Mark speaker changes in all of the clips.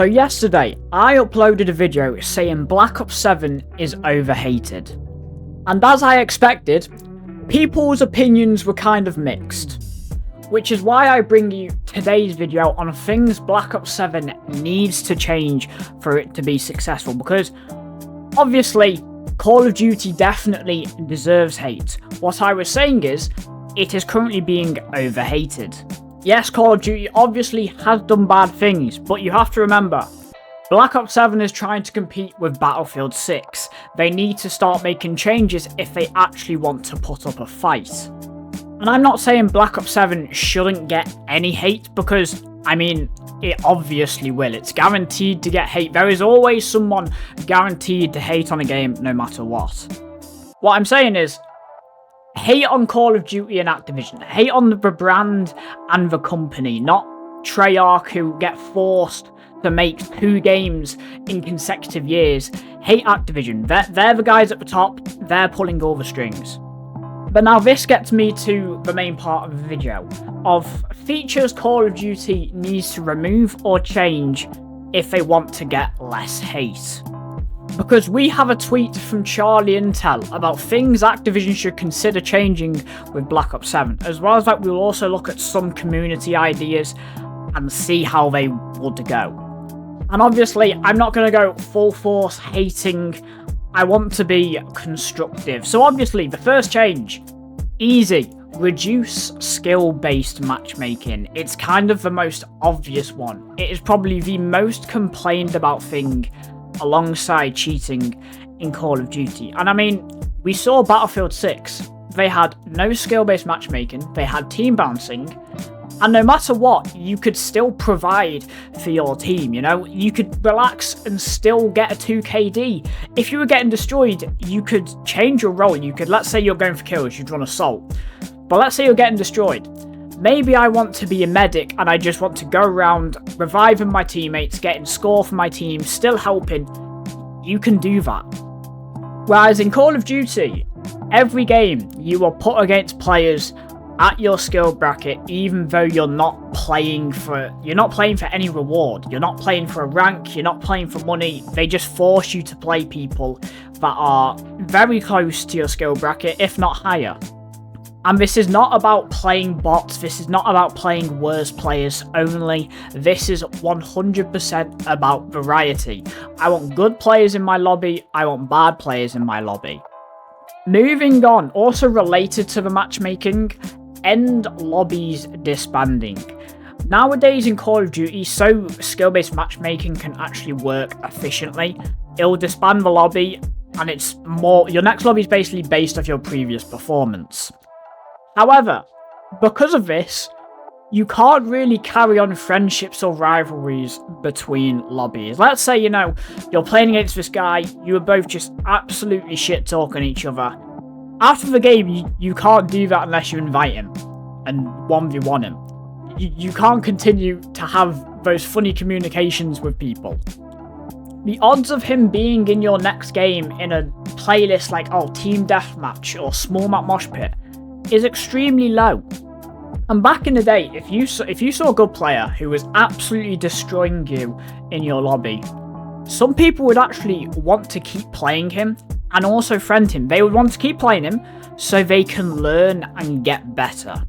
Speaker 1: So yesterday, I uploaded a video saying Black Ops 7 is overhated. And as I expected, people's opinions were kind of mixed. Which is why I bring you today's video on things Black Ops 7 needs to change for it to be successful. Because, obviously, Call of Duty definitely deserves hate. What I was saying is, it is currently being overhated. Yes, Call of Duty obviously has done bad things, but you have to remember, Black Ops 7 is trying to compete with Battlefield 6. They need to start making changes if they actually want to put up a fight. And I'm not saying Black Ops 7 shouldn't get any hate, because, I mean, it obviously will. It's guaranteed to get hate. There is always someone guaranteed to hate on a game, no matter what. What I'm saying is, hate on Call of Duty and Activision. Hate on the brand and the company, not Treyarch, who get forced to make 2 games in consecutive years. Hate Activision. They're the guys at the top. They're pulling all the strings. But now this gets me to the main part of the video, of features Call of Duty needs to remove or change if they want to get less hate. Because we have a tweet from Charlie Intel about things Activision should consider changing with Black Ops 7. As well as that, we'll also look at some community ideas and see how they would go. And obviously, I'm not going to go full force hating. I want to be constructive. So obviously, the first change, easy. Reduce skill-based matchmaking. It's kind of the most obvious one. It is probably the most complained about thing alongside cheating in Call of Duty. And I mean, we saw Battlefield 6. They had no skill-based matchmaking, they had team bouncing, and no matter what, you could still provide for your team, you know? You could relax and still get a 2KD. If you were getting destroyed, you could change your role. You could, let's say you're going for kills, you'd run assault. But let's say you're getting destroyed. Maybe I want to be a medic and I just want to go around reviving my teammates, getting score for my team, still helping. You can do that. Whereas in Call of Duty, every game you are put against players at your skill bracket, even though you're not playing for any reward. You're not playing for a rank, you're not playing for money. They just force you to play people that are very close to your skill bracket, if not higher. And this is not about playing bots, this is not about playing worse players only, this is 100% about variety. I want good players in my lobby, I want bad players in my lobby. Moving on, also related to the matchmaking, end lobbies disbanding. Nowadays in Call of Duty, so skill-based matchmaking can actually work efficiently, it'll disband the lobby, and it's more, your next lobby is basically based off your previous performance. However, because of this, you can't really carry on friendships or rivalries between lobbies. Let's say, you're playing against this guy, you were both just absolutely shit-talking each other. After the game, you can't do that unless you invite him and 1v1 him. You can't continue to have those funny communications with people. The odds of him being in your next game in a playlist like, Team Deathmatch or Small Map Mosh Pit is extremely low. And back in the day, if you saw a good player who was absolutely destroying you in your lobby, some people would actually want to keep playing him and also friend him. They would want to keep playing him so they can learn and get better.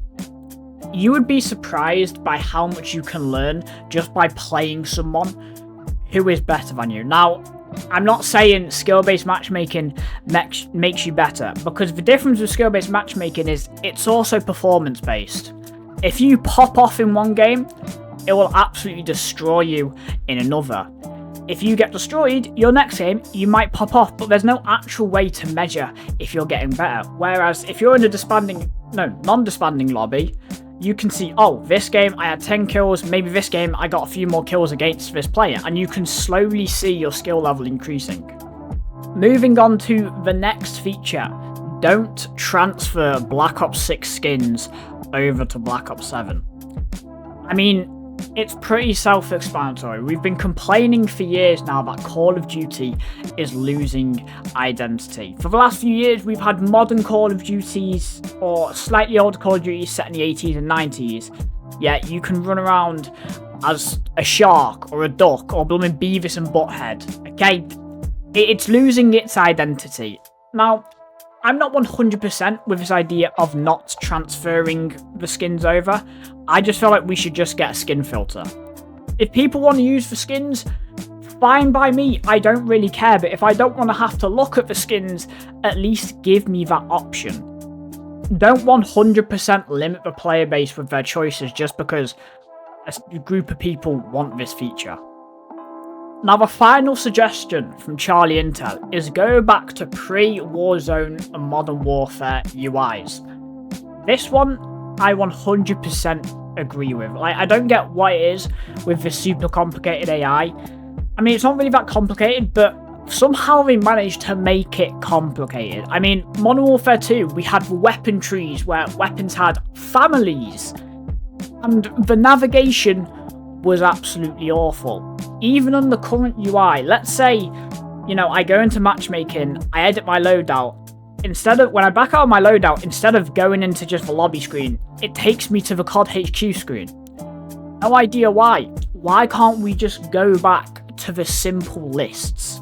Speaker 1: You would be surprised by how much you can learn just by playing someone who is better than you. Now, I'm not saying skill-based matchmaking makes you better, because the difference with skill-based matchmaking is it's also performance-based. If you pop off in one game, it will absolutely destroy you in another. If you get destroyed, your next game, you might pop off, but there's no actual way to measure if you're getting better. Whereas if you're in a non-disbanding lobby, you can see, this game I had 10 kills, maybe this game I got a few more kills against this player, and you can slowly see your skill level increasing. Moving on to the next feature, don't transfer Black Ops 6 skins over to Black Ops 7. I mean, it's pretty self-explanatory. We've been complaining for years now that Call of Duty is losing identity. For the last few years, we've had modern Call of Duties, or slightly older Call of Duties set in the 80s and 90s. Yeah, you can run around as a shark or a duck or blooming Beavis and Butthead. Okay, it's losing its identity. Now, I'm not 100% with this idea of not transferring the skins over. I just feel like we should just get a skin filter. If people want to use the skins, fine by me, I don't really care, but if I don't want to have to look at the skins, at least give me that option. Don't 100% limit the player base with their choices just because a group of people want this feature. Now, the final suggestion from Charlie Intel is go back to pre-Warzone and Modern Warfare UIs. This one, I 100% agree with. Like, I don't get what it is with this super complicated AI. I mean, it's not really that complicated, but somehow they managed to make it complicated. I mean, Modern Warfare 2, we had weapon trees where weapons had families, and the navigation was absolutely awful. Even on the current UI, let's say, you know, I go into matchmaking, I edit my loadout. When I back out of my loadout, instead of going into just the lobby screen, it takes me to the COD HQ screen. No idea why. Why can't we just go back to the simple lists?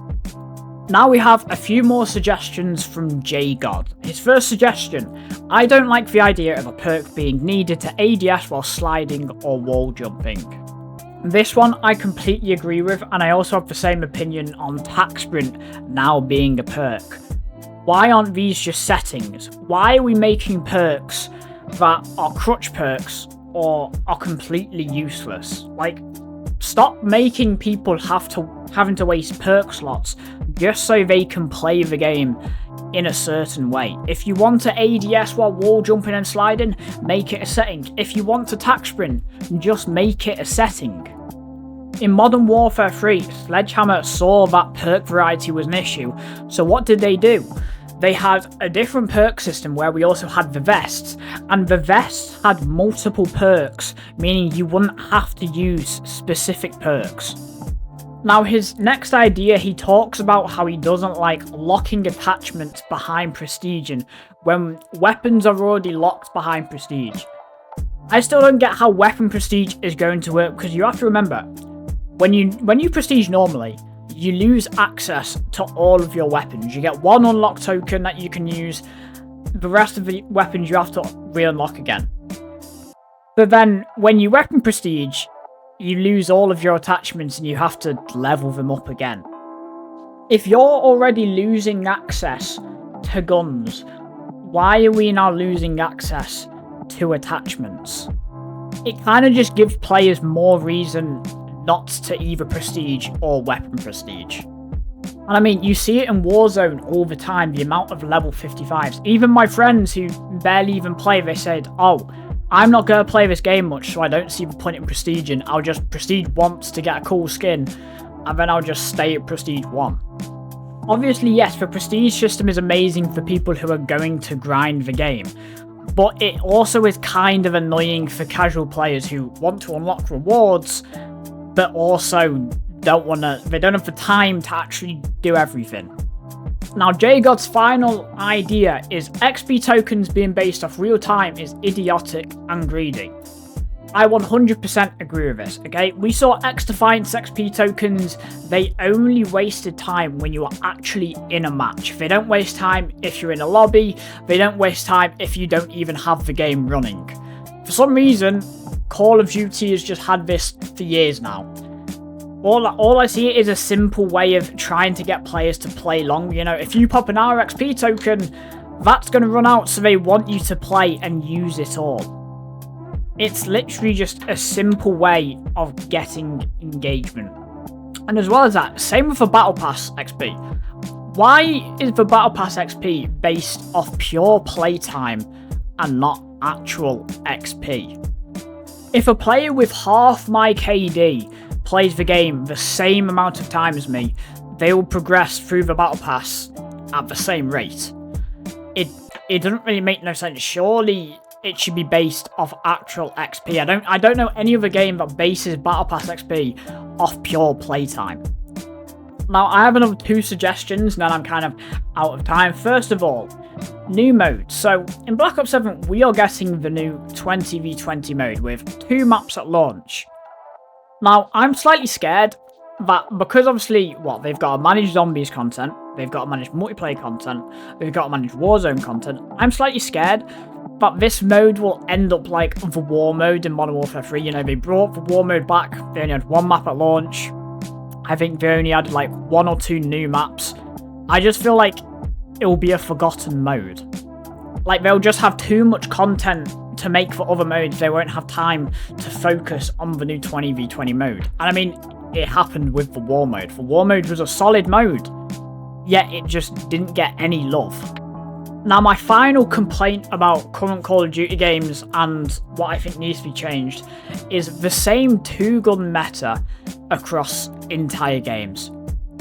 Speaker 1: Now we have a few more suggestions from JGod. His first suggestion: I don't like the idea of a perk being needed to ADS while sliding or wall jumping. This one I completely agree with, and I also have the same opinion on Tac Sprint now being a perk. Why aren't these just settings? Why are we making perks that are crutch perks or are completely useless? Like, stop making people having to waste perk slots just so they can play the game in a certain way. If you want to ADS while wall jumping and sliding, make it a setting. If you want to Tac Sprint, just make it a setting. In Modern Warfare 3, Sledgehammer saw that perk variety was an issue, so what did they do? They had a different perk system where we also had the vests, and the vests had multiple perks, meaning you wouldn't have to use specific perks. Now, his next idea, he talks about how he doesn't like locking attachments behind Prestige when weapons are already locked behind Prestige. I still don't get how weapon Prestige is going to work, because you have to remember, when you Prestige normally, you lose access to all of your weapons. You get one unlock token that you can use. The rest of the weapons you have to re-unlock again. But then, when you weapon Prestige, you lose all of your attachments and you have to level them up again. If you're already losing access to guns, why are we now losing access to attachments? It kind of just gives players more reason not to either Prestige or weapon Prestige. And I mean, you see it in Warzone all the time, the amount of level 55s. Even my friends who barely even play, they said, oh, I'm not going to play this game much, so I don't see the point in Prestige, and I'll just Prestige once to get a cool skin, and then I'll just stay at Prestige 1. Obviously, yes, the Prestige system is amazing for people who are going to grind the game, but it also is kind of annoying for casual players who want to unlock rewards, but also they don't have the time to actually do everything. Now, JGod's final idea is XP tokens being based off real time is idiotic and greedy. I 100% agree with this, okay? We saw X-Defiance XP tokens, they only wasted time when you are actually in a match. They don't waste time if you're in a lobby, they don't waste time if you don't even have the game running. For some reason, Call of Duty has just had this for years now. All I see is a simple way of trying to get players to play long. You know, if you pop an RXP token, that's going to run out, so they want you to play and use it all. It's literally just a simple way of getting engagement. And as well as that, same with the Battle Pass XP. Why is the Battle Pass XP based off pure playtime and not actual XP? If a player with half my KD plays the game the same amount of time as me, they will progress through the Battle Pass at the same rate. It doesn't really make no sense. Surely it should be based off actual XP. I don't know any other game that bases Battle Pass XP off pure playtime. Now, I have another 2 suggestions, and then I'm kind of out of time. First of all, new modes. So, in Black Ops 7, we are getting the new 20v20 mode with 2 maps at launch. Now, I'm slightly scared that because obviously, they've got to manage zombies content, they've got to manage multiplayer content, they've got to manage Warzone content, I'm slightly scared that this mode will end up like the War mode in Modern Warfare 3. You know, they brought the War mode back, they only had one map at launch. I think they only had like 1 or 2 new maps. I just feel like it will be a forgotten mode. Like, they'll just have too much content to make for other modes. They won't have time to focus on the new 20v20 mode. And I mean, it happened with the War mode. The War mode was a solid mode, yet it just didn't get any love. Now, my final complaint about current Call of Duty games and what I think needs to be changed is the same 2-gun meta across entire games.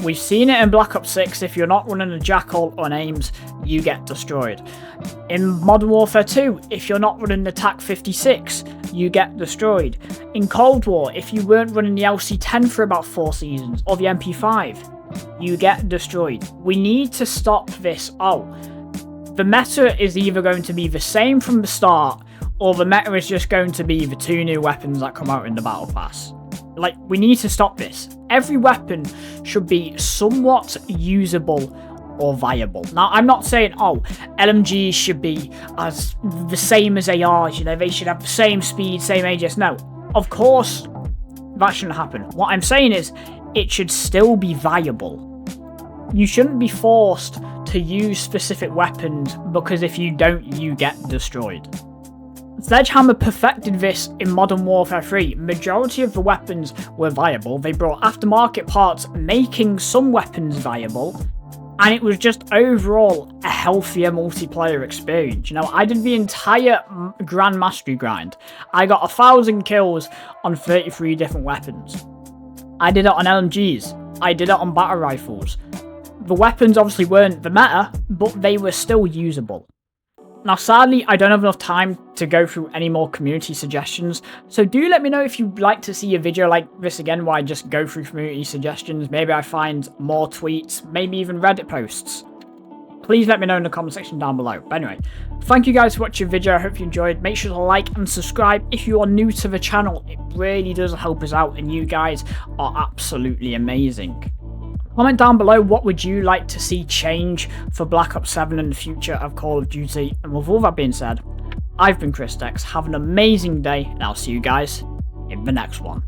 Speaker 1: We've seen it in Black Ops 6, if you're not running a Jackal on aims, you get destroyed. In Modern Warfare 2, if you're not running the TAC 56, you get destroyed. In Cold War, if you weren't running the LC10 for about 4 seasons, or the MP5, you get destroyed. We need to stop this. The meta is either going to be the same from the start, or the meta is just going to be the 2 new weapons that come out in the Battle Pass. Like, we need to stop this. Every weapon should be somewhat usable or viable. Now, I'm not saying, LMGs should be as the same as ARs, you know, they should have the same speed, same AGS. No, of course, that shouldn't happen. What I'm saying is, it should still be viable. You shouldn't be forced to use specific weapons, because if you don't, you get destroyed. Sledgehammer perfected this in Modern Warfare 3. Majority of the weapons were viable. They brought aftermarket parts, making some weapons viable, and it was just overall a healthier multiplayer experience. You know, I did the entire Grand Mastery grind. I got 1,000 kills on 33 different weapons. I did it on LMGs. I did it on battle rifles. The weapons obviously weren't the meta, but they were still usable. Now, sadly, I don't have enough time to go through any more community suggestions, so do let me know if you'd like to see a video like this again, where I just go through community suggestions. Maybe I find more tweets, maybe even Reddit posts. Please let me know in the comment section down below. But anyway, thank you guys for watching the video. I hope you enjoyed. Make sure to like and subscribe if you are new to the channel. It really does help us out, and you guys are absolutely amazing. Comment down below, what would you like to see change for Black Ops 7 and the future of Call of Duty. And with all that being said, I've been Chris Dex. Have an amazing day, and I'll see you guys in the next one.